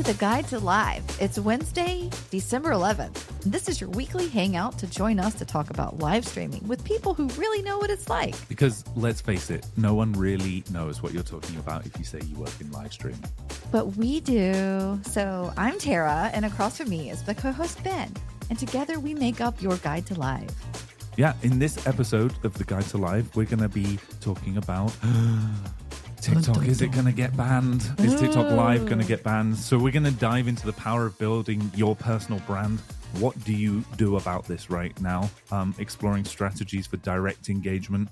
to the Guide to Live. It's Wednesday, December 11th. And this is your weekly hangout to join us to talk about live streaming with people who really know what it's like. Because let's face it, no one really knows what you're talking about if you say you work in live streaming. But we do. So I'm Tara, and across from me is the co-host Ben. And together we make up your Guide to Live. Yeah, in this episode of the Guide to Live, we're going to be talking about TikTok. Is it going to get banned? Is TikTok Live going to get banned? So we're going to dive into the power of building your personal brand. What do you do about this right now? Exploring strategies for direct engagement.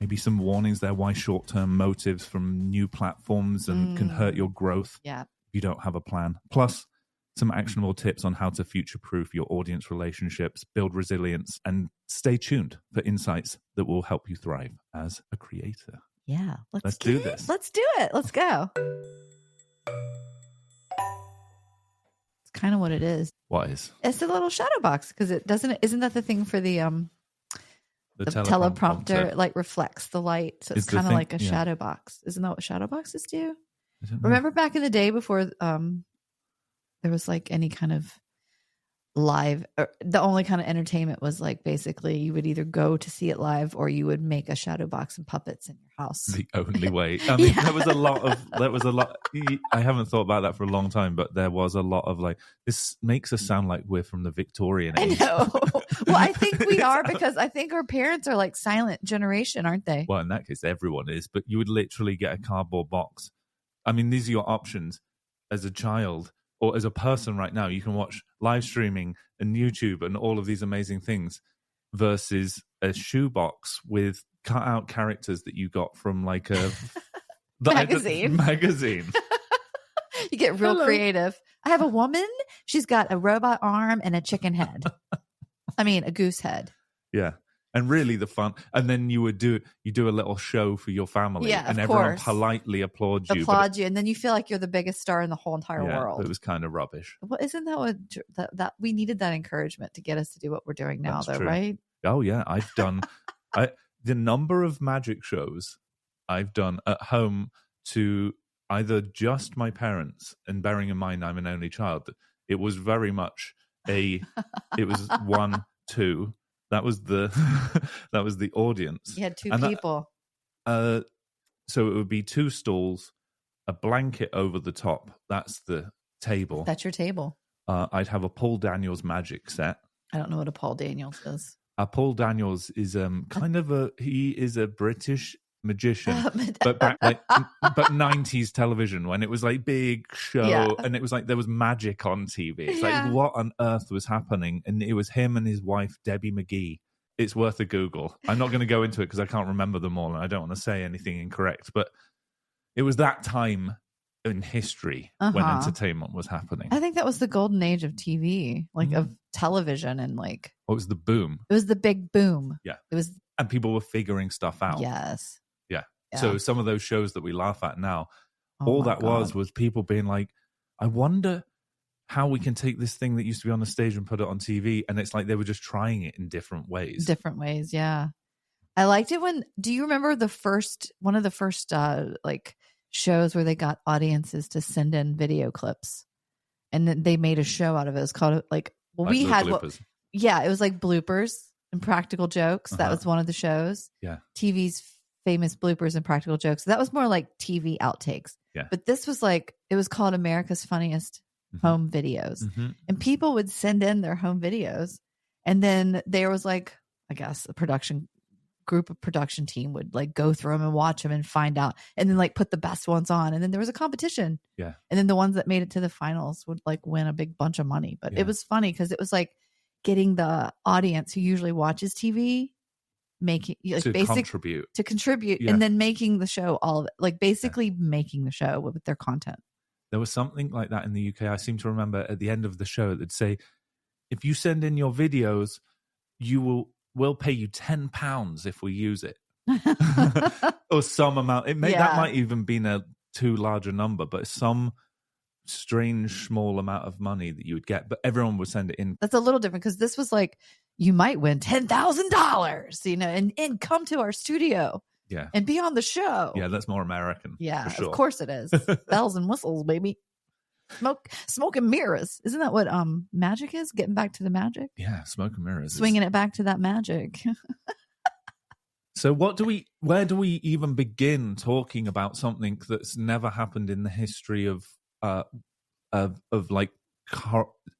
Maybe some warnings there why short-term motives from new platforms can hurt your growth if you don't have a plan. Plus, some actionable tips on how to future-proof your audience relationships, build resilience, and stay tuned for insights that will help you thrive as a creator. Yeah, let's do this. Let's do it. Let's go. It's kind of what it is. What is? It's a little shadow box because isn't that the thing for the teleprompter like reflects the light, so it's kind of like a shadow box. Isn't that what shadow boxes do? Remember back in the day before there was like any kind of live, or the only kind of entertainment was like basically you would either go to see it live or you would make a shadow box and puppets in your house. The only way. I mean, there was a lot. I haven't thought about that for a long time, but there was a lot of like, this makes us sound like we're from the Victorian age. I know. Well, I think we are because I think our parents are like silent generation, aren't they? Well, in that case, everyone is, but you would literally get a cardboard box. I mean, these are your options as a child. Or as a person right now, you can watch live streaming and YouTube and all of these amazing things versus a shoebox with cut out characters that you got from like a magazine. You get real creative. I have a woman. She's got a robot arm and a chicken head. I mean, a goose head. Yeah. And really the fun, and then you do a little show for your family, and everyone politely applauds you. And then you feel like you're the biggest star in the whole entire world. It was kind of rubbish. Well, isn't that what that we needed that encouragement to get us to do what we're doing now, though, right? Oh yeah, I've done the number of magic shows I've done at home to either just my parents, and bearing in mind I'm an only child, it was very much it was 1, 2. That was the audience. You had two people. So it would be 2 stools, a blanket over the top. That's the table. That's your table. I'd have a Paul Daniels magic set. I don't know what a Paul Daniels is. Paul Daniels is he is a British magician, but back but 90s television when it was like big show and it was like there was magic on TV. It's like what on earth was happening? And it was him and his wife Debbie McGee. It's worth a Google. I'm not going to go into it because I can't remember them all and I don't want to say anything incorrect, but it was that time in history when entertainment was happening. I think that was the golden age of TV, like of television, and like it was the boom. It was the big boom. Yeah. It was, and people were figuring stuff out. Yes. Yeah. So some of those shows that we laugh at now, all that was people being like, I wonder how we can take this thing that used to be on the stage and put it on TV. And it's like they were just trying it in different ways. Yeah. I liked it when, do you remember one of the first like shows where they got audiences to send in video clips and then they made a show out of it? It was called like, we had, it was like bloopers and practical jokes. That was one of the shows. Yeah. TV's famous bloopers and practical jokes. So that was more like TV outtakes. Yeah. But this was like, it was called America's Funniest Home Videos. And people would send in their home videos. And then there was like, I guess a production team would like go through them and watch them and find out and then like put the best ones on. And then there was a competition. Yeah. And then the ones that made it to the finals would like win a big bunch of money. But it was funny because it was like getting the audience who usually watches TV making like to contribute and then making the show all of it, like basically making the show with their content. There was something like that in the UK. I seem to remember at the end of the show that'd say, if you send in your videos, we'll pay you £10 if we use it. Or some amount. That might even been a too large a number, but some strange small amount of money that you would get, but everyone would send it in. That's a little different because this was like, you might win $10,000, and come to our studio. Yeah. And be on the show. Yeah, that's more American. Yeah, for sure. Of course it is. Bells and whistles, baby. Smoke and mirrors. Isn't that what magic is? Getting back to the magic? Yeah, smoke and mirrors. Swinging it back to that magic. So where do we even begin talking about something that's never happened in the history of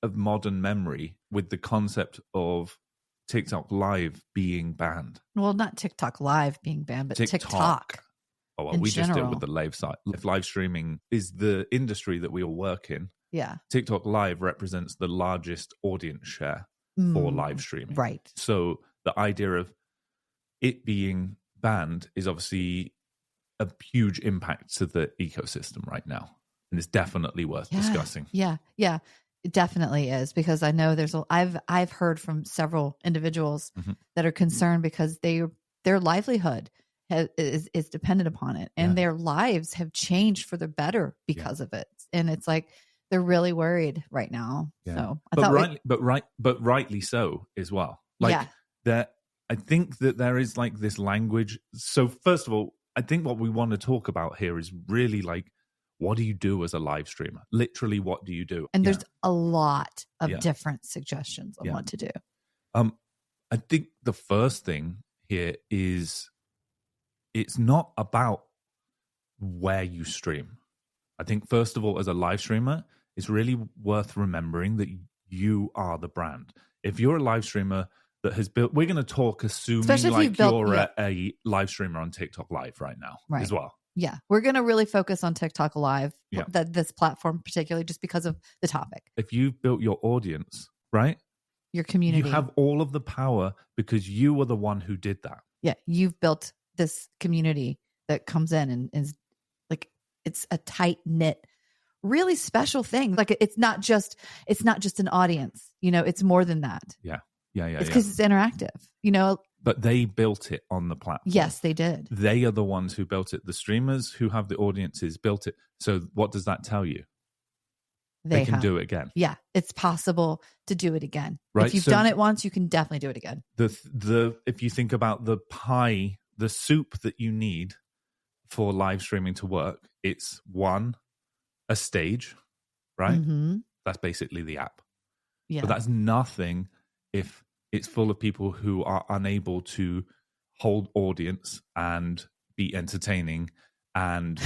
modern memory, with the concept of TikTok Live being banned? Well, not TikTok Live being banned, but TikTok. Oh, well, we just did with the live site. If live streaming is the industry that we all work in, yeah, TikTok Live represents the largest audience share for live streaming. Right. So the idea of it being banned is obviously a huge impact to the ecosystem right now. And it's definitely worth discussing. Yeah. It definitely is, because I know I've heard from several individuals that are concerned because their livelihood is dependent upon it, and their lives have changed for the better because of it. And it's like they're really worried right now. So but rightly so as well. I think that there is like this language. So first of all, I think what we want to talk about here is really like, what do you do as a live streamer? Literally, what do you do? And there's a lot of different suggestions on what to do. I think the first thing here is it's not about where you stream. I think first of all, as a live streamer, it's really worth remembering that you are the brand. If you're a live streamer that has built, we're going to talk assuming like you're a live streamer on TikTok Live right now as well. Yeah, we're going to really focus on TikTok Live, this platform particularly, just because of the topic. If you've built your audience, right? Your community. You have all of the power because you were the one who did that. Yeah, you've built this community that comes in and is like, it's a tight knit, really special thing. Like it's not just an audience, it's more than that. Yeah. It's because it's interactive, But they built it on the platform. Yes, they did. They are the ones who built it. The streamers who have the audiences built it. So what does that tell you? They can do it again. Yeah, it's possible to do it again. Right? If you've done it once, you can definitely do it again. If you think about the pie, the soup that you need for live streaming to work, it's a stage, right? Mm-hmm. That's basically the app. Yeah. But that's nothing if it's full of people who are unable to hold audience and be entertaining and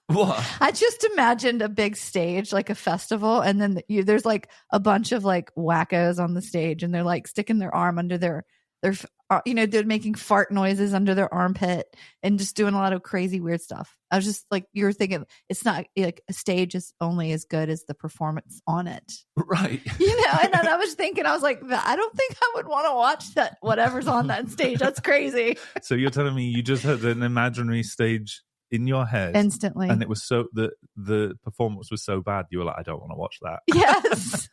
what? I just imagined a big stage, like a festival, and then there's like a bunch of like wackos on the stage, and they're like sticking their arm under their they're making fart noises under their armpit and just doing a lot of crazy weird stuff. I was just like, you're thinking it's not like a stage is only as good as the performance on it. Right. And then I was thinking, I was like, I don't think I would want to watch that, whatever's on that stage. That's crazy. So you're telling me you just had an imaginary stage in your head instantly, and it was so the performance was so bad you were like, I don't want to watch that. Yes.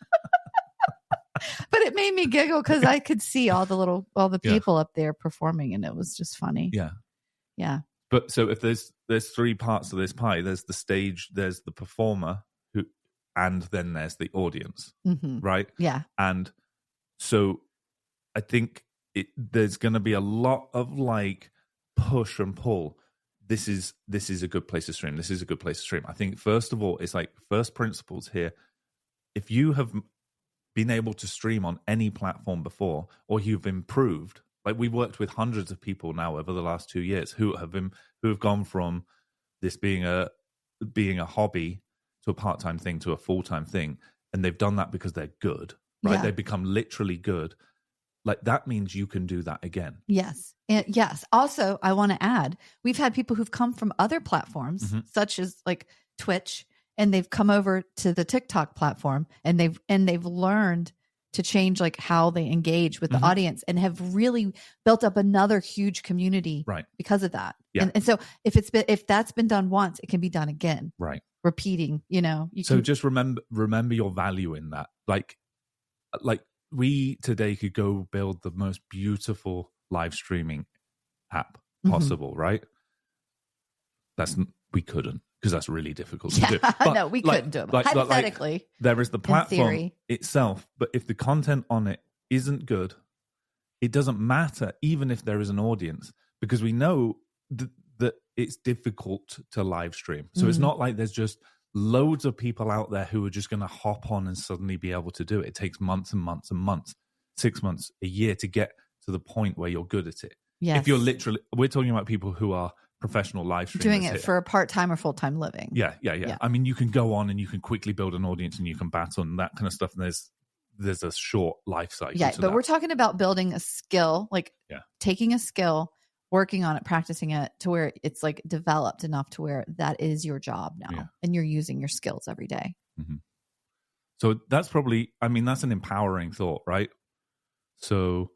But it made me giggle because I could see all the people up there performing, and it was just funny. Yeah. But so if there's three parts of this pie, there's the stage, there's the performer and then there's the audience, right? Yeah. And so I think there's going to be a lot of like push and pull. This is a good place to stream. This is a good place to stream. I think first of all, it's like first principles here. If you have been able to stream on any platform before, or you've improved, like we've worked with hundreds of people now over the last 2 years who have gone from this being a hobby to a part-time thing to a full-time thing, and they've done that because they're good, right? They've become literally good. Like that means you can do that again. Yes. And yes. Also, I want to add, we've had people who've come from other platforms, such as like Twitch, and they've come over to the TikTok platform, and they've learned to change like how they engage with the audience, and have really built up another huge community because of that. Yeah. And so if that's been done once, it can be done again. Right. Repeating, just remember your value in that. Like we today could go build the most beautiful live streaming app possible, right? We couldn't, because that's really difficult to do. But no, we couldn't do it. Hypothetically, there is the platform itself, but if the content on it isn't good, it doesn't matter, even if there is an audience, because we know that it's difficult to live stream. So it's not like there's just loads of people out there who are just going to hop on and suddenly be able to do it. It takes months and months and months, 6 months, a year to get to the point where you're good at it. Yes. If you're literally, we're talking about people who are professional live streamers. Doing it for a part-time or full-time living. Yeah. I mean, you can go on and you can quickly build an audience and you can battle and that kind of stuff. And there's a short life cycle. Yeah, to but that. we're talking about building a skill, like taking a skill, working on it, practicing it to where it's like developed enough to where that is your job now and you're using your skills every day. Mm-hmm. So that's probably, I mean, that's an empowering thought, right? So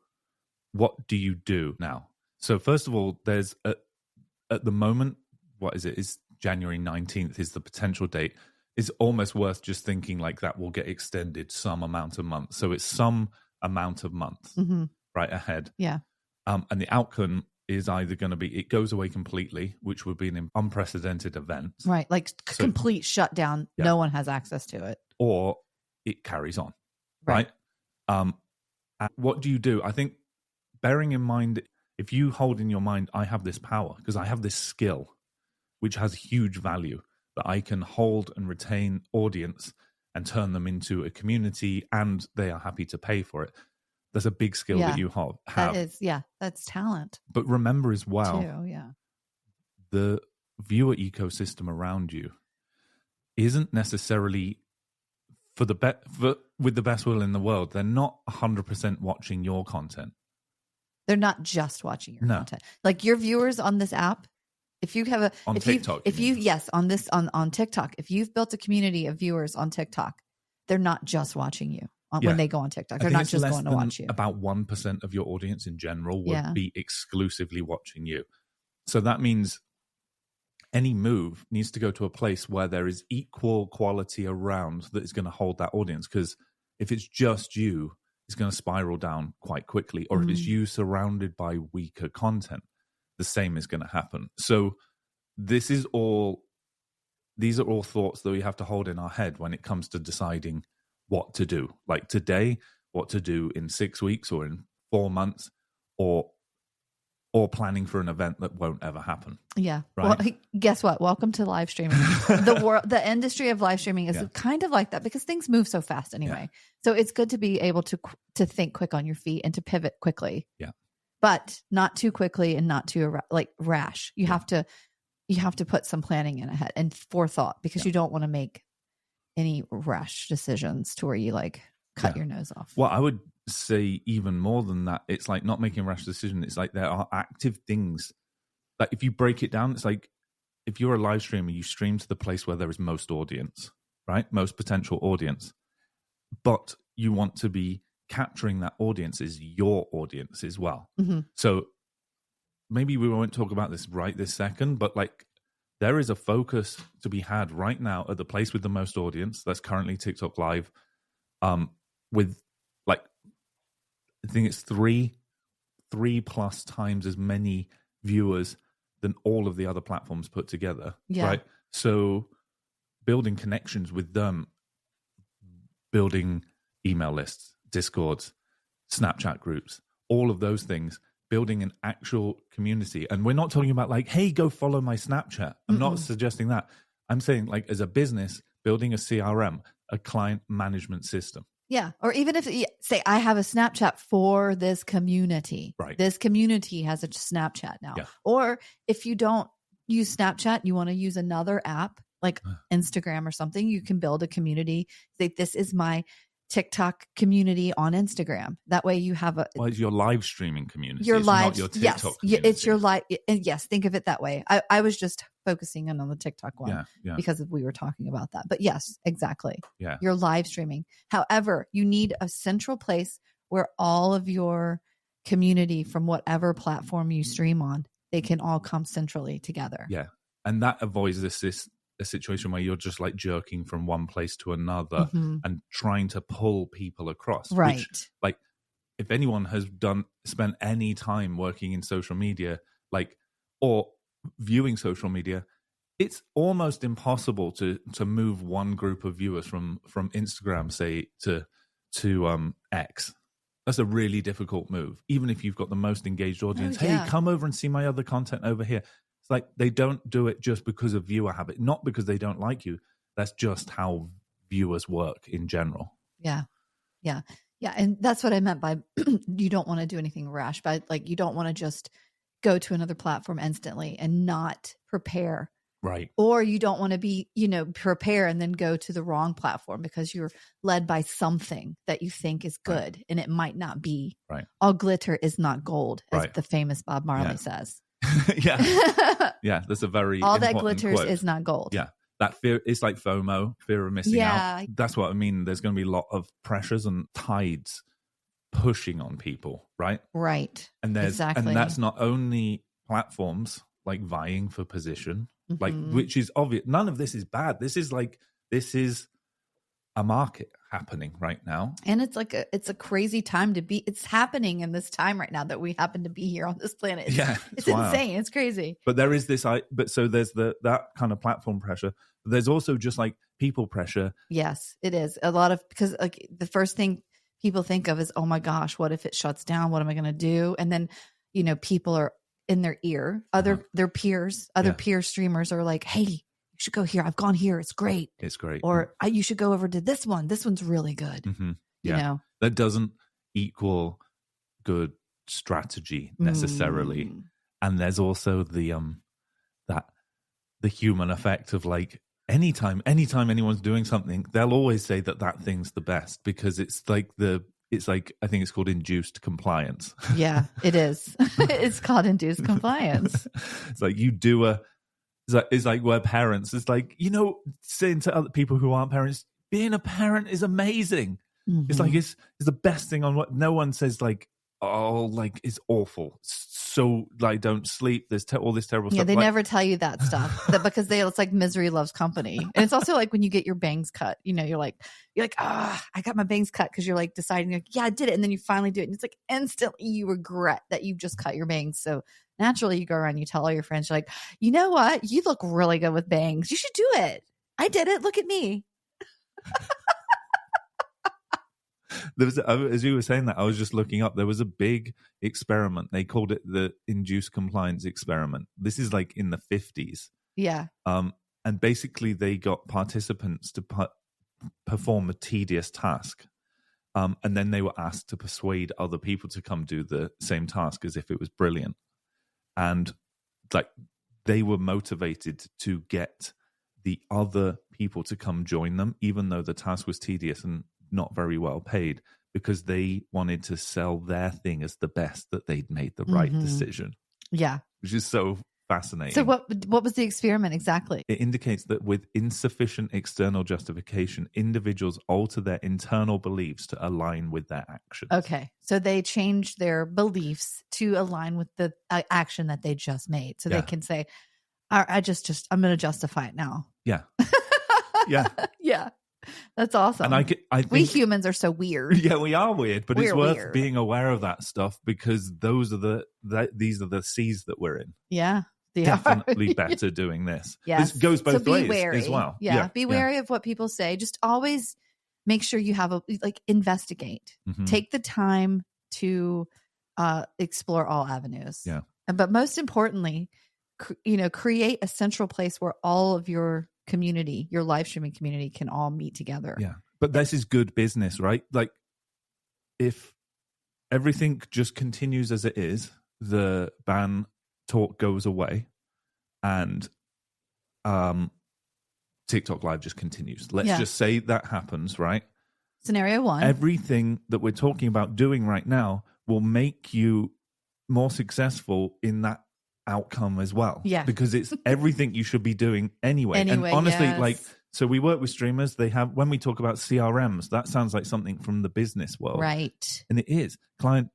what do you do now? So first of all, there's at the moment, what is it? Is January 19th is the potential date. It's almost worth just thinking like that will get extended some amount of months. So it's some amount of months right ahead. Yeah. And the outcome is either going to be it goes away completely, which would be an unprecedented event. Right. Like complete shutdown. Yeah. No one has access to it. Or it carries on. Right. And what do you do? I think bearing in mind, if you hold in your mind, I have this power because I have this skill, which has huge value, that I can hold and retain audience and turn them into a community and they are happy to pay for it. That's a big skill that you have. That is, that's talent. But remember as well, too, the viewer ecosystem around you isn't necessarily with the best will in the world. They're not 100% watching your content. They're not just watching your content. Like your viewers on this app, if you have on TikTok, on TikTok, if you've built a community of viewers on TikTok, they're not just watching you when they go on TikTok. They're not just going to watch you. About 1% of your audience in general would be exclusively watching you. So that means any move needs to go to a place where there is equal quality around that is going to hold that audience. Because if it's just you, it's going to spiral down quite quickly. Or if it's you surrounded by weaker content, the same is going to happen. So these are all thoughts that we have to hold in our head when it comes to deciding what to do. Like today, what to do in 6 weeks or in 4 months, or planning for an event that won't ever happen. Yeah. Right? Well, guess what? Welcome to live streaming. The industry of live streaming is kind of like that because things move so fast anyway. Yeah. So it's good to be able to think quick on your feet and to pivot quickly. Yeah. But not too quickly and not too rash. You have to put some planning in ahead and forethought because you don't want to make any rash decisions to where you like cut your nose off. Well, I would say even more than that. It's like not making a rash decision. It's like there are active things. Like if you break it down, it's like if you're a live streamer, you stream to the place where there is most audience, right? Most potential audience. But you want to be capturing that audience as your audience as well. Mm-hmm. So maybe we won't talk about this right this second, but like there is a focus to be had right now at the place with the most audience. That's currently TikTok Live, with like I think it's three plus times as many viewers than all of the other platforms put together. Yeah. Right. So building connections with them, building email lists, Discords, Snapchat groups, all of those things, building an actual community. And we're not talking about like, hey, go follow my Snapchat. I'm not suggesting that. I'm saying like as a business, building a CRM, a client management system. Yeah. Or even if say I have a Snapchat for this community, right? This community has a Snapchat now. Yeah. Or if you don't use Snapchat, you want to use another app like Instagram or something, you can build a community. Say, this is my TikTok community on Instagram. That way you have it's your live streaming community. Your live, not your TikTok community. It's your live. Yes. Think of it that way. I was just focusing in on the TikTok one because we were talking about that, but yes, exactly. Yeah. You're live streaming. However, you need a central place where all of your community from whatever platform you stream on, they can all come centrally together. Yeah. And that avoids a situation where you're just like jerking from one place to another and trying to pull people across. Right. Which, like, if anyone has spent any time working in social media, like, or viewing social media, it's almost impossible to move one group of viewers from Instagram, say, to X. That's a really difficult move, even if you've got the most engaged audience. Hey, come over and see my other content over here. It's like they don't do it just because of viewer habit, not because they don't like you. That's just how viewers work in general. Yeah. And that's what I meant by you don't want to do anything rash, but like you don't want to just go to another platform instantly and not prepare. Right. Or you don't want to be, prepare and then go to the wrong platform because you're led by something that you think is good, and it might not be. Right. All glitter is not gold, as the famous Bob Marley says. Yeah. Yeah. That's a very all that glitters quote. Is not gold. Yeah. That fear, it's like FOMO, fear of missing out. That's what I mean. There's going to be a lot of pressures and tides pushing on people, right? Right. And and that's not only platforms like vying for position, like, which is obvious. None of this is bad. This is a market happening right now. And it's like it's a crazy time to be. It's happening in this time right now that we happen to be here on this planet. It's insane. It's crazy. But there is this, so there's that kind of platform pressure. But there's also just like people pressure. Yes, it is a lot of, because like the first thing people think of is, oh my gosh, what if it shuts down? What am I going to do? And then, people are in their ear, their peers, peer streamers are like, hey, you should go here. I've gone here. It's great. It's great. Or you should go over to this one. This one's really good. Mm-hmm. Yeah. That doesn't equal good strategy necessarily. And there's also the human effect of like, anytime anyone's doing something, they'll always say that thing's the best because it's like I think it's called induced compliance. Yeah, it is. It's called induced compliance. It's like you do it's like where parents, it's like, saying to other people who aren't parents, being a parent is amazing. Mm-hmm. It's like, it's the best thing on what no one says like, oh, like it's awful. So like, don't sleep. There's all this terrible stuff. Yeah, they never tell you that stuff because it's like misery loves company. And it's also like when you get your bangs cut, you're like, I got my bangs cut because you're like deciding like, yeah, I did it. And then you finally do it. And it's like instantly you regret that you just cut your bangs. So naturally you go around, you tell all your friends, you're like, you know what? You look really good with bangs. You should do it. I did it. Look at me. There was, as you were saying that, I was just looking up. There was a big experiment. They called it the induced compliance experiment. This is like in the 50s. Yeah. And basically, they got participants to perform a tedious task, and then they were asked to persuade other people to come do the same task as if it was brilliant. And like they were motivated to get the other people to come join them, even though the task was tedious and not very well paid, because they wanted to sell their thing as the best, that they'd made the right decision. Yeah. Which is so fascinating. So what was the experiment exactly? It indicates that with insufficient external justification, individuals alter their internal beliefs to align with their actions. Okay. So they change their beliefs to align with the action that they just made. So they can say, I'm going to justify it now. Yeah. Yeah. Yeah. That's awesome. And I think we humans are so weird. Yeah, we are weird, but it's worth being aware of that stuff because these are the seas that we're in. Yeah. Definitely better doing this. Yes. This goes both ways as well. Yeah. Be wary of what people say. Just always make sure you have investigate. Mm-hmm. Take the time to explore all avenues. Yeah. But most importantly, create a central place where all of your community, your live streaming community, can all meet together. Yeah. But this is good business, right? Like if everything just continues as it is, the ban talk goes away and TikTok Live just continues. Let's just say that happens, right? Scenario one. Everything that we're talking about doing right now will make you more successful in that outcome as well. Yeah. Because it's everything you should be doing anyway. And honestly, so we work with streamers. They have, when we talk about CRMs, that sounds like something from the business world. Right. And it is. Client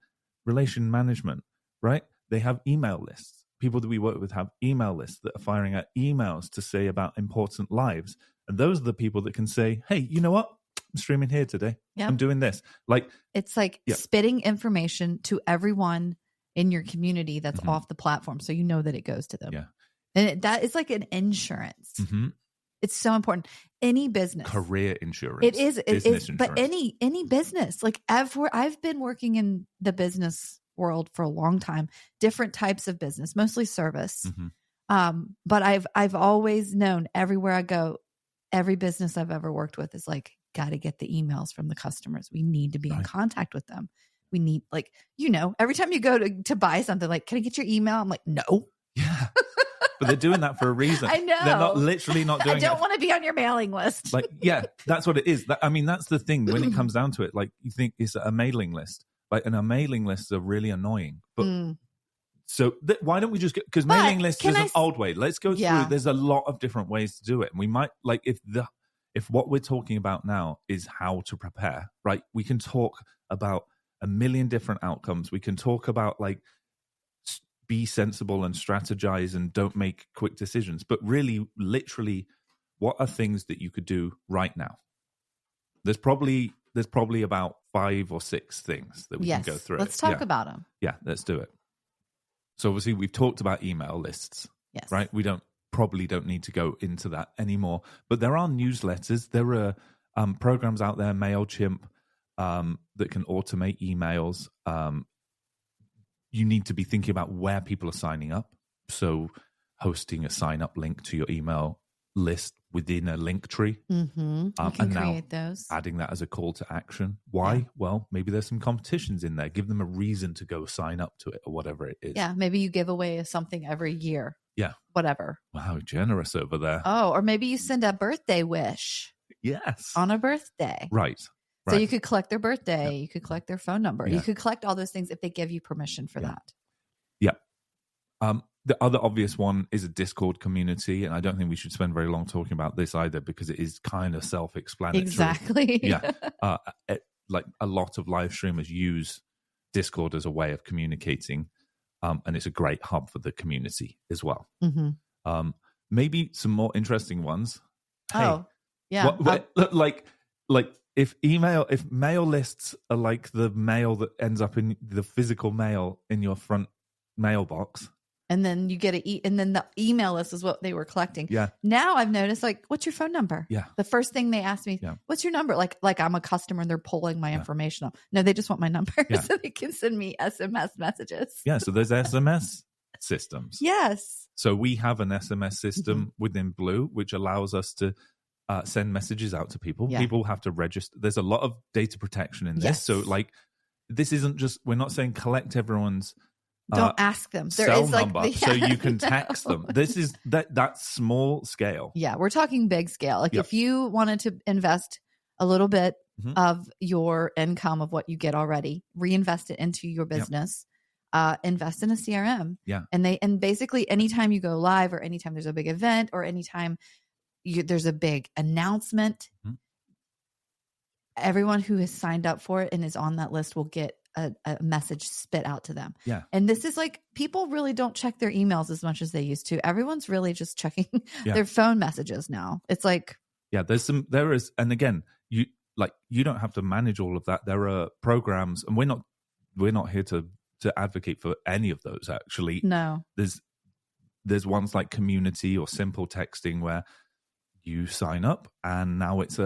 relation management, right? They have email lists. People that we work with have email lists that are firing out emails to say about important lives. And those are the people that can say, hey, you know what? I'm streaming here today. Yeah. I'm doing this. It's like spitting information to everyone in your community that's off the platform, so you know that it goes to them. Yeah. And that is like an insurance. Mm-hmm. It's so important. Any business, career insurance. It is. But any business, like I've been working in the business world for a long time, different types of business, mostly service. Mm-hmm. But I've always known everywhere I go, every business I've ever worked with is like, got to get the emails from the customers. We need to be in contact with them. We need, like, every time you go to buy something, like, can I get your email? I'm like, no. Yeah. But they're doing that for a reason. I know. They're not doing it. I don't want to be on your mailing list. Like, yeah, that's what it is. That's the thing. When it comes down to it, like, you think it's a mailing list. Like, and a mailing lists are really annoying. But so why don't we just get, because mailing lists is an old way. Let's go through. There's a lot of different ways to do it. And we might, like, if what we're talking about now is how to prepare, right? We can talk about a million different outcomes. We can talk about, like, be sensible and strategize and don't make quick decisions. But really, literally, what are things that you could do right now? There's probably about 5 or 6 things that we can go through. Let's talk about them. Yeah, let's do it. So obviously we've talked about email lists, right? We probably don't need to go into that anymore. But there are newsletters. There are programs out there, MailChimp, that can automate emails. You need to be thinking about where people are signing up. So hosting a sign-up link to your email list within a link tree. Mm-hmm. You can create those. Adding that as a call to action. Why? Yeah. Well, maybe there's some competitions in there. Give them a reason to go sign up to it or whatever it is. Yeah, maybe you give away something every year. Yeah. Whatever. Wow, generous over there. Oh, or maybe you send a birthday wish. Yes. On a birthday. Right. So you could collect their birthday. You could collect their phone number. You could collect all those things if they give you permission for that. Yeah. The other obvious one is a Discord community. And I don't think we should spend very long talking about this either because it is kind of self-explanatory. Exactly. Yeah. Like a lot of live streamers use Discord as a way of communicating. And it's a great hub for the community as well. Mm-hmm. Maybe some more interesting ones. Oh, yeah. Like if mail lists are like the mail that ends up in the physical mail in your front mailbox, and then you get and then the email list is what they were collecting. Yeah. Now I've noticed, like, what's your phone number? Yeah. The first thing they ask me, what's your number? Like I'm a customer and they're pulling my information up. No, they just want my number so they can send me SMS messages. Yeah. So there's SMS systems. Yes. So we have an SMS system within Blue, which allows us to send messages out to people. Yeah. People have to register. There's a lot of data protection in this. Yes. So, like, this isn't just, we're not saying collect everyone's don't ask them. There cell is number so you can text them. This is that's small scale. Yeah, we're talking big scale. Like if you wanted to invest a little bit of your income of what you get already, reinvest it into your business. Invest in a CRM. Yeah. And basically anytime you go live or anytime there's a big event or anytime there's a big announcement, everyone who has signed up for it and is on that list will get a message spit out to them. Yeah. And this is like, people really don't check their emails as much as they used to. Everyone's really just checking their phone messages now. It's like, there is, and again, you don't have to manage all of that. There are programs, and we're not here to advocate for any of those, actually. No. There's ones like Community or Simple Texting where you sign up and now it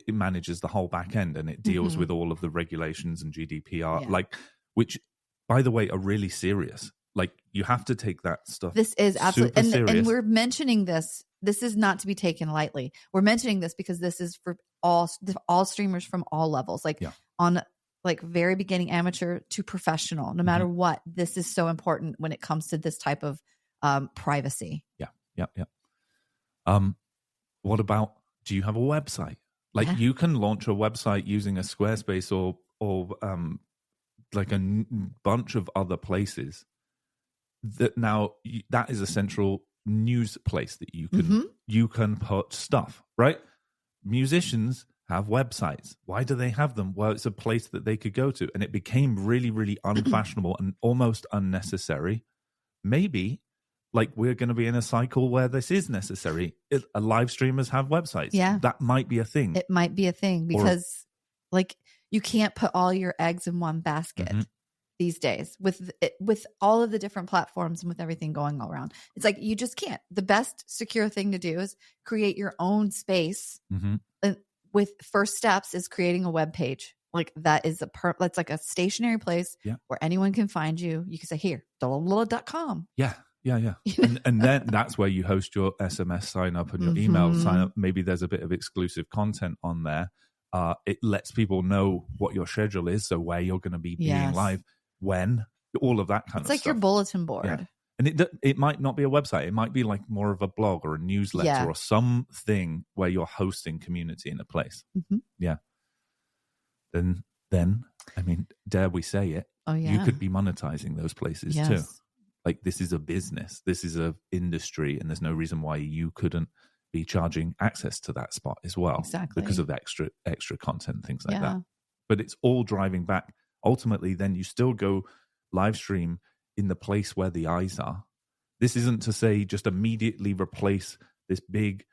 manages the whole back end and it deals with all of the regulations and GDPR, which, by the way, are really serious. Like, you have to take that stuff. This is absolutely, and we're mentioning this. This is not to be taken lightly. We're mentioning this because this is for all streamers from all levels, on like very beginning amateur to professional, no matter what. This is so important when it comes to this type of privacy. Yeah. What about, do you have a website? Like, you can launch a website using a Squarespace or like a bunch of other places. That is a central news place that you can put stuff, right? Musicians have websites. Why do they have them? Well, it's a place that they could go to, and it became really, really unfashionable and almost unnecessary. Maybe, like, we're going to be in a cycle where this is necessary. Live streamers have websites. Yeah. That might be a thing. It might be a thing because, you can't put all your eggs in one basket these days with all of the different platforms and with everything going all around. It's like, you just can't. The best secure thing to do is create your own space. And with first steps is creating a web page. Like, that is that's like a stationary place where anyone can find you. You can say, here, .com. Yeah. Yeah. And then that's where you host your SMS sign up and your email sign up. Maybe there's a bit of exclusive content on there. It lets people know what your schedule is, so where you're going to be being live, when, all of that kind of stuff. It's like your bulletin board. Yeah. And it might not be a website. It might be like more of a blog or a newsletter or something where you're hosting community in a place. Yeah. Then, I mean, dare we say it? Oh, yeah. You could be monetizing those places too. Like, this is a business. This is a industry, and there's no reason why you couldn't be charging access to that spot as well. Exactly. Because of extra content, things like that. But it's all driving back. Ultimately, then you still go live stream in the place where the eyes are. This isn't to say just immediately replace this big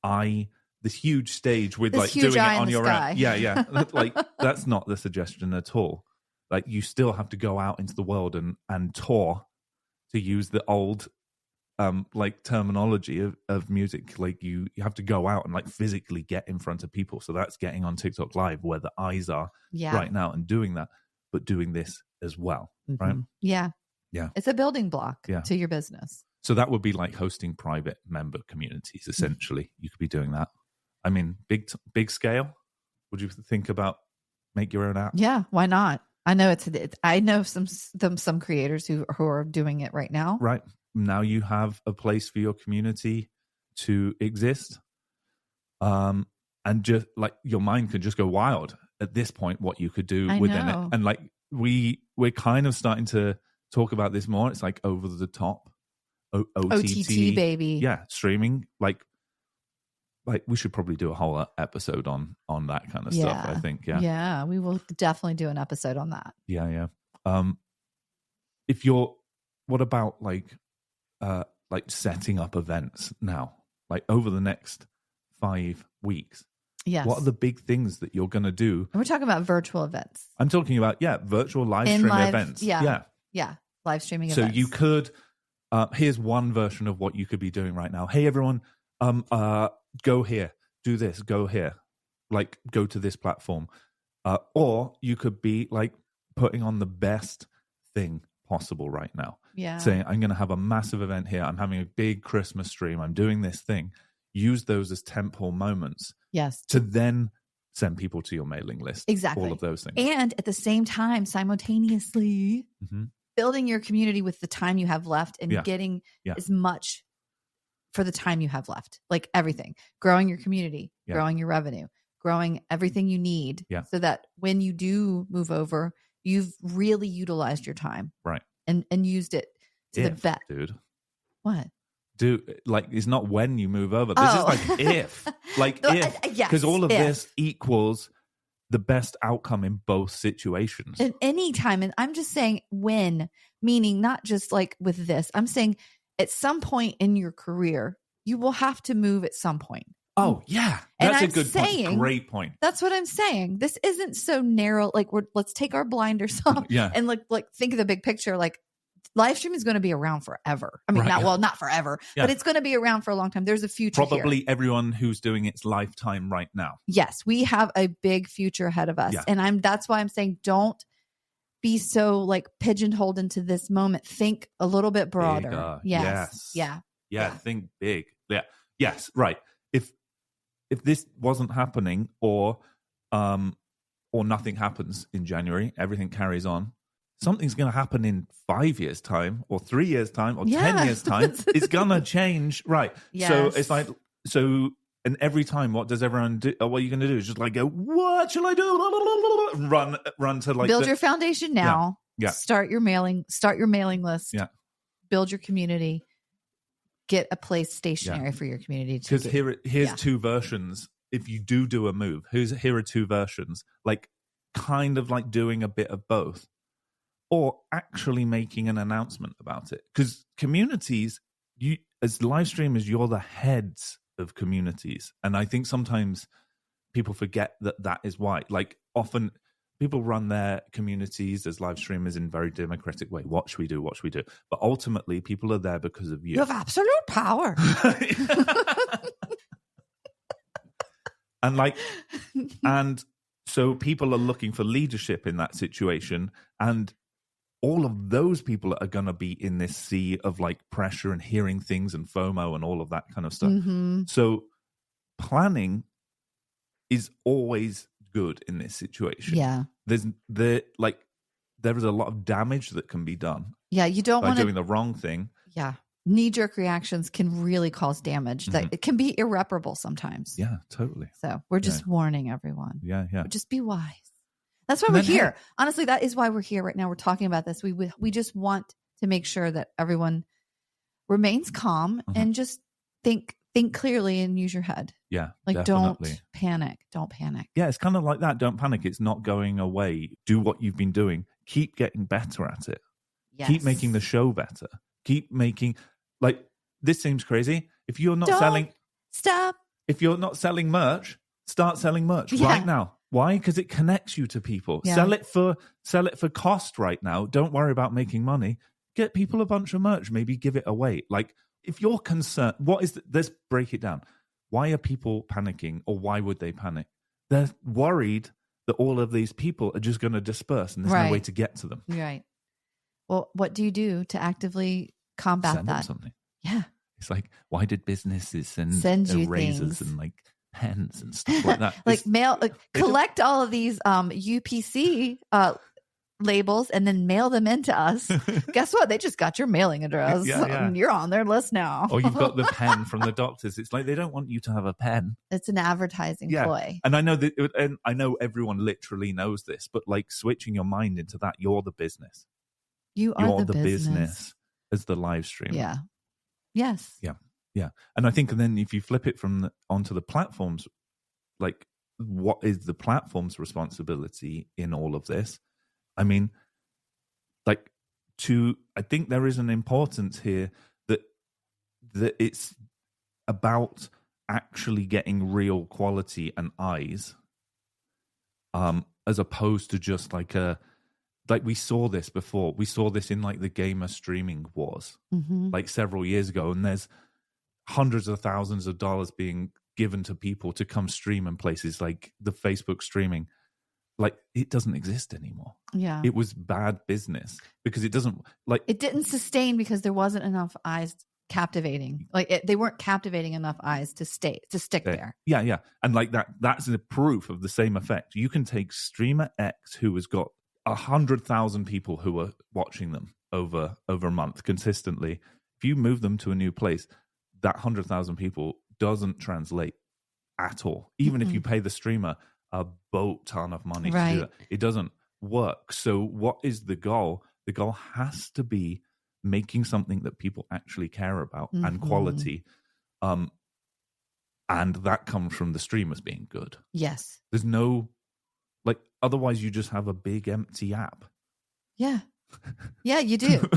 eye, this huge stage with this like doing it on your own. Yeah. Like, that's not the suggestion at all. Like, you still have to go out into the world and tour, to use the old like terminology of music. Like, you have to go out and like physically get in front of people. So that's getting on TikTok Live where the eyes are right now and doing that, but doing this as well. Right? Yeah. It's a building block to your business. So that would be like hosting private member communities, essentially. You could be doing that. I mean, big scale. Would you think about make your own app? Yeah, why not? I know I know some creators who are doing it right now. Right. Now you have a place for your community to exist. And just like your mind could just go wild at this point, what you could do within it. And like we're kind of starting to talk about this more. It's like over the top. OTT, baby. Yeah, streaming. Like we should probably do a whole episode on that kind of stuff, I think. Yeah, we will definitely do an episode on that. Yeah. What about like setting up events now, like over the next 5 weeks? Yes. What are the big things that you're going to do? And we're talking about virtual events. I'm talking about, virtual live stream events. Yeah. Live streaming events. So you could, here's one version of what you could be doing right now. Hey, everyone, go here, do this, go here, like go to this platform. Or you could be like putting on the best thing possible right now. Yeah. Saying, I'm going to have a massive event here. I'm having a big Christmas stream. I'm doing this thing. Use those as tentpole moments. Yes. To then send people to your mailing list. Exactly. All of those things. And at the same time, simultaneously, building your community with the time you have left and getting as much for the time you have left. Like everything. Growing your community, growing your revenue, growing everything you need so that when you do move over, you've really utilized your time. Right. And used it to the vet. Dude. What? Dude, like, it's not when you move over. This is like if. Like if. Because all of this equals the best outcome in both situations. At any time. And I'm just saying when, meaning not just like with this. I'm saying at some point in your career, you will have to move at some point. Oh, yeah. That's a good point. Great point. That's what I'm saying. This isn't so narrow. Like, let's take our blinders off and like think of the big picture. Like, live stream is going to be around forever. I mean, not forever, but it's going to be around for a long time. There's a future. Probably here. Everyone who's doing its lifetime right now. Yes, we have a big future ahead of us. And that's why I'm saying don't be so like pigeonholed into this moment. Think a little bit broader. Yes. Yeah. Think big. Yeah. Yes. Right. If this wasn't happening or nothing happens in January, everything carries on. Something's going to happen in 5 years' time or 3 years' time or 10 years' time. It's going to change. Right. Yes. So it's like, and every time, what does everyone do? What are you going to do? Is just like go, what shall I do? Run to like. Build your foundation now. Yeah. Start your mailing list. Yeah. Build your community. Get a place stationary for your community. Because here's two versions. If you do a move, here are two versions. Like kind of like doing a bit of both. Or actually making an announcement about it. Because communities, you as live streamers, you're the heads of communities. And I think sometimes people forget that is why. Like often people run their communities as live streamers in a very democratic way. What should we do? What should we do? But ultimately, people are there because of you. You have absolute power. And so people are looking for leadership in that situation. And all of those people are going to be in this sea of like pressure and hearing things and FOMO and all of that kind of stuff. Mm-hmm. So planning is always good in this situation. Yeah. There is a lot of damage that can be done. Yeah, you don't want doing the wrong thing. Yeah. Knee-jerk reactions can really cause damage. That it can be irreparable sometimes. Yeah, totally. So we're just warning everyone. Yeah. Just be wise. That's why we're here. Honestly, that is why we're here right now. We're talking about this. We just want to make sure that everyone remains calm and just think clearly and use your head. Yeah, like definitely. Don't panic. Don't panic. Yeah, it's kind of like that. Don't panic. It's not going away. Do what you've been doing. Keep getting better at it. Yes. Keep making the show better. Keep making, like, this seems crazy. If you're not stop. If you're not selling merch, start selling merch right now. Why? Because it connects you to people. Yeah. Sell it for cost right now. Don't worry about making money. Get people a bunch of merch. Maybe give it away. Like, if you're concerned, let's break it down. Why are people panicking, or why would they panic? They're worried that all of these people are just going to disperse and there's no way to get to them. Right. Well, what do you do to actively combat Send that? them something. Yeah. It's like, why did businesses send you erasers things and like pens and stuff like that? Like collect all of these UPC labels and then mail them into us. Guess what? They just got your mailing address. Yeah. You're on their list now. Or you've got the pen from the doctors. It's like they don't want you to have a pen. It's an advertising ploy. And I know and I know everyone literally knows this, but like switching your mind into that, you're the business. You're the business as the live stream. Yeah. Yes. Yeah. And I think, and then if you flip it onto the platforms, like, what is the platform's responsibility in all of this? I mean, I think there is an importance here that it's about actually getting real quality and eyes, as opposed to just like we saw this before. We saw this in like the gamer streaming wars, like several years ago, and there's hundreds of thousands of dollars being given to people to come stream in places like the Facebook streaming. Like, it doesn't exist anymore. Yeah. It was bad business because it doesn't it didn't sustain because there wasn't enough eyes captivating. Like they weren't captivating enough eyes to stick there. Yeah. And like that's the proof of the same effect. You can take streamer X, who has got 100,000 people who are watching them over a month consistently. If you move them to a new place, that 100,000 people doesn't translate at all. Even if you pay the streamer a boat ton of money to do that, it doesn't work. So what is the goal? The goal has to be making something that people actually care about and quality. And that comes from the streamers being good. Yes. There's no, like, otherwise you just have a big empty app. Yeah. Yeah, you do.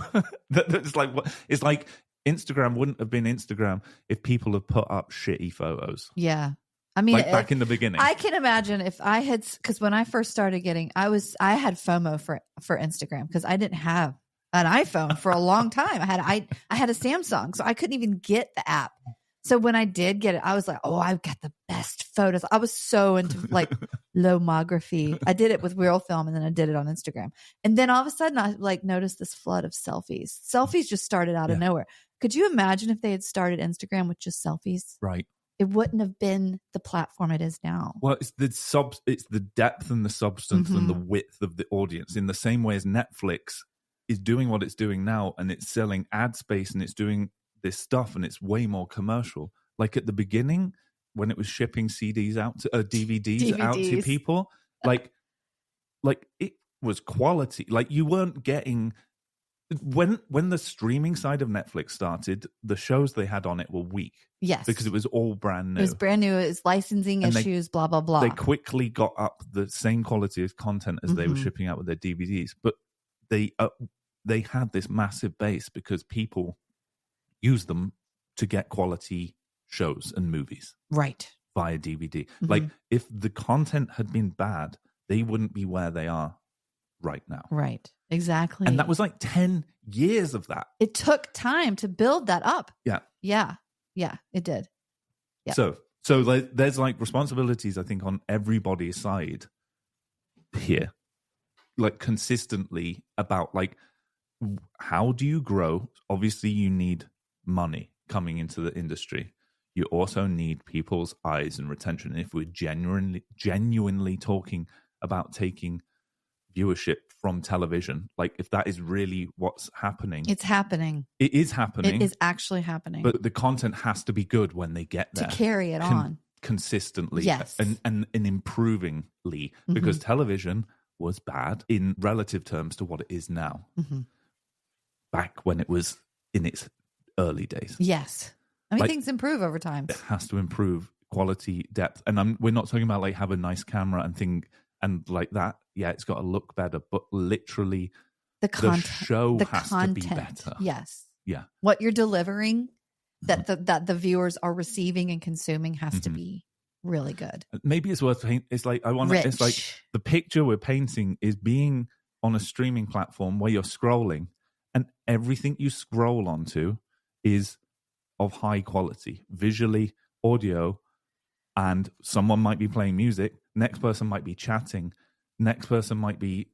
It's like what? It's like Instagram wouldn't have been Instagram if people had put up shitty photos. Yeah. I mean, like back in the beginning, I can imagine if I had, because when I first started I had FOMO for Instagram because I didn't have an iPhone for a long time. I had a Samsung, so I couldn't even get the app. So when I did get it, I was like, oh, I've got the best photos. I was so into like lomography. I did it with real film, and then I did it on Instagram. And then all of a sudden I like noticed this flood of selfies. Selfies just started out of nowhere. Could you imagine if they had started Instagram with just selfies? Right. It wouldn't have been the platform it is now. Well, it's the depth and the substance and the width of the audience, in the same way as Netflix is doing what it's doing now, and it's selling ad space and it's doing this stuff, and it's way more commercial. Like at the beginning, when it was shipping CDs out to DVDs out to people, like it was quality. Like you weren't getting. When the streaming side of Netflix started, the shows they had on it were weak. Yes. Because it was all brand new. It was brand new. It was licensing issues, blah, blah, blah. They quickly got up the same quality of content as they were shipping out with their DVDs. But they had this massive base because people used them to get quality shows and movies. Right. Via DVD. Like, if the content had been bad, they wouldn't be where they are right now. Right. Exactly. And that was like 10 years of that. It took time to build that up. Yeah. Yeah. Yeah, it did. Yeah. So there's like responsibilities, I think, on everybody's side here, like consistently about like how do you grow? Obviously, you need money coming into the industry. You also need people's eyes and retention. And if we're genuinely talking about taking viewership from television, like if that is really what's happening, it's happening. It is happening. It is actually happening. But the content has to be good when they get there to carry it on consistently, yes, and improvingly, because television was bad in relative terms to what it is now. Back when it was in its early days. Yes. I mean, things improve over time. It has to improve quality, depth. And we're not talking about like have a nice camera and thing and like that. Yeah, it's got to look better, but literally the show has to be better. Yes. Yeah. What you're delivering that the viewers are receiving and consuming has to be really good. Maybe it's worth painting. It's like it's like the picture we're painting is being on a streaming platform where you're scrolling and everything you scroll onto is of high quality, visually, audio, and someone might be playing music, next person might be chatting, next person might be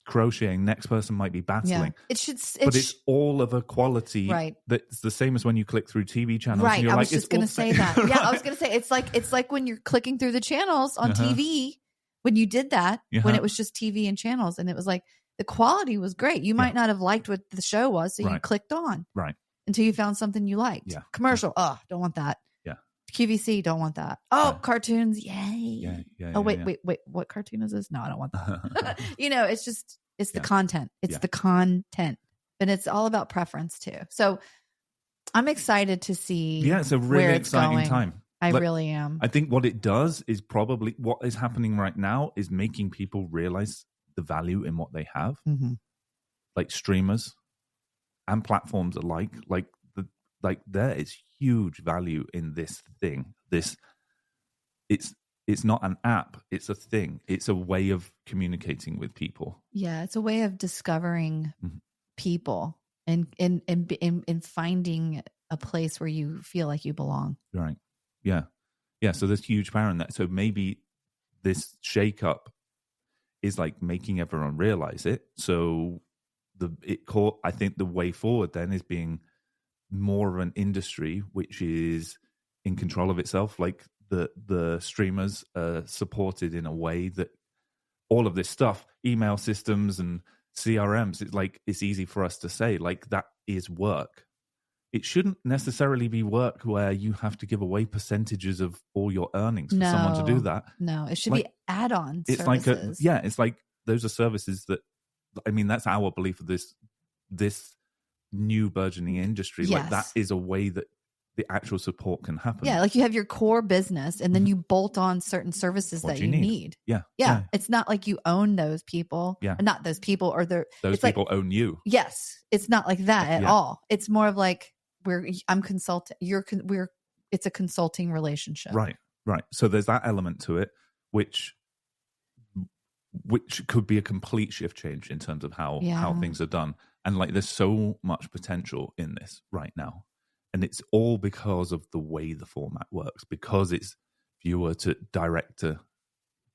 crocheting, next person might be battling. Yeah. It's all of a quality right. That's the same as when you click through TV channels. Right. And you're I was just going to say that. Right. Yeah, I was going to say it's like when you're clicking through the channels on TV. When you did that, when it was just TV and channels, and it was like the quality was great. You might not have liked what the show was, so you clicked on. Right. Until you found something you liked. Yeah. Commercial. Oh, don't want that. Yeah. QVC. Don't want that. Oh, cartoons. Yay. Yeah. Oh, wait. What cartoon is this? No, I don't want that. It's the content. It's the content. And it's all about preference too. So I'm excited to see. Yeah, it's a really exciting time. I really am. I think what it does is probably what is happening right now is making people realize the value in what they have. Like streamers and platforms alike, like there is huge value in this thing. It's not an app, it's a thing. It's a way of communicating with people. Yeah, it's a way of discovering people and finding a place where you feel like you belong. Right. Yeah. Yeah. So there's huge power in that. So maybe this shakeup is like making everyone realize it. So I think the way forward then is being more of an industry which is in control of itself. Like the streamers are supported in a way that all of this stuff, email systems and CRMs, it's like it's easy for us to say like that is work. It shouldn't necessarily be work where you have to give away percentages of all your earnings for someone to do that. No, it should be add-on services. It's like those are services that, I mean, that's our belief of this new burgeoning industry. Yes. Like that is a way that the actual support can happen. Yeah, like you have your core business and then you bolt on certain services that you need. Yeah. It's not like you own those people. Yeah. Not those people or those people own you. Yes. It's not like that at all. It's more of like I'm consulting. It's a consulting relationship. Right. So there's that element to it, which could be a complete shift change in terms of how things are done. And like there's so much potential in this right now. And it's all because of the way the format works, because it's viewer to director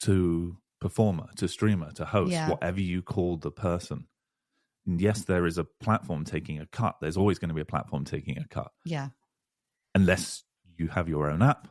to performer to streamer to host, whatever you call the person. And yes, there is a platform taking a cut. There's always going to be a platform taking a cut. Yeah. Unless you have your own app.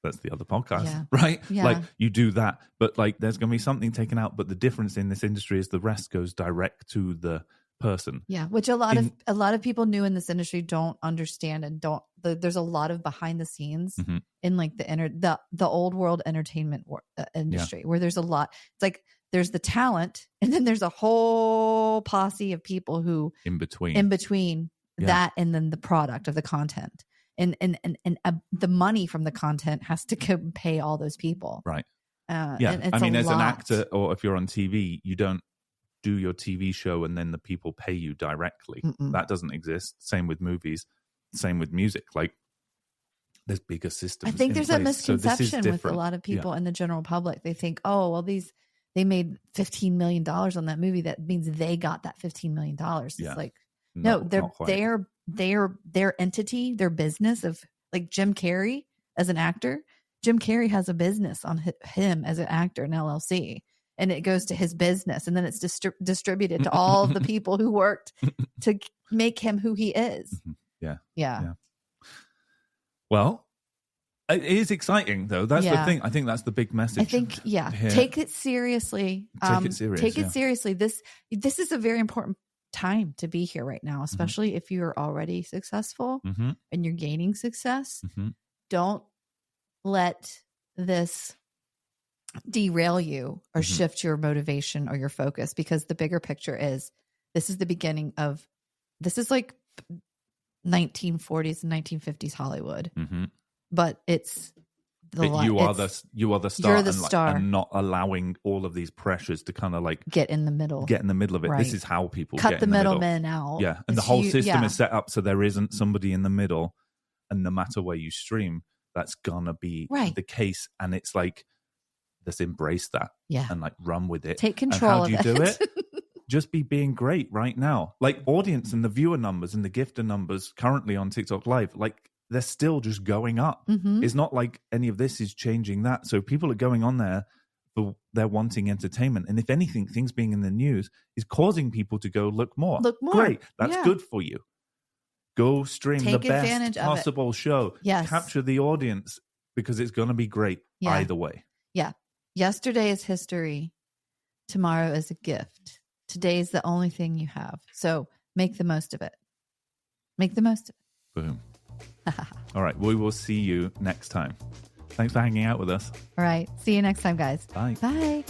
That's the other podcast, right? Yeah. Like you do that, but like there's going to be something taken out. But the difference in this industry is the rest goes direct to the person. Yeah, which a lot of people new in this industry don't understand and there's a lot of behind the scenes in like the old world entertainment industry where there's a lot. It's like there's the talent and then there's a whole posse of people who in between that and then the product of the content. And the money from the content has to pay all those people. Right. I mean, as an actor or if you're on TV, you don't do your TV show and then the people pay you directly. That doesn't exist. Same with movies. Same with music. Like there's bigger systems. I think there's a misconception with a lot of people in the general public. They think, oh, well, they made $15 million on that movie. That means they got that $15 million. It's like, no, their entity, their business of like Jim Carrey as an actor. Jim Carrey has a business on him as an actor, an LLC. and it goes to his business, and then it's distributed to all the people who worked to make him who he is. Yeah. Well, it is exciting, though. That's the thing. I think that's the big message. I think, take it seriously. Take it seriously. This is a very important time to be here right now, especially if you're already successful and you're gaining success. Don't let this derail you or shift your motivation or your focus, because the bigger picture is this is the beginning of, this is like 1940s and 1950s Hollywood, but it's you are the star. You're the star, and not allowing all of these pressures to kind of like get in the middle of it. Right. This is how people cut get the in the middlemen out. Yeah, and the whole system is set up so there isn't somebody in the middle, and no matter where you stream, that's gonna be the case. And it's like, let's embrace that and like run with it. Take control. And how do you do it? Just be being great right now. Like audience and the viewer numbers and the gifter numbers currently on TikTok Live, like they're still just going up. It's not like any of this is changing that. So people are going on there for they're wanting entertainment. And if anything, things being in the news is causing people to go look more. Great. That's good for you. Go stream the best possible show. Yes. Capture the audience, because it's going to be great either way. Yeah. Yesterday is history. Tomorrow is a gift. Today is the only thing you have. So make the most of it. Make the most of it. Boom. All right. We will see you next time. Thanks for hanging out with us. All right. See you next time, guys. Bye. Bye.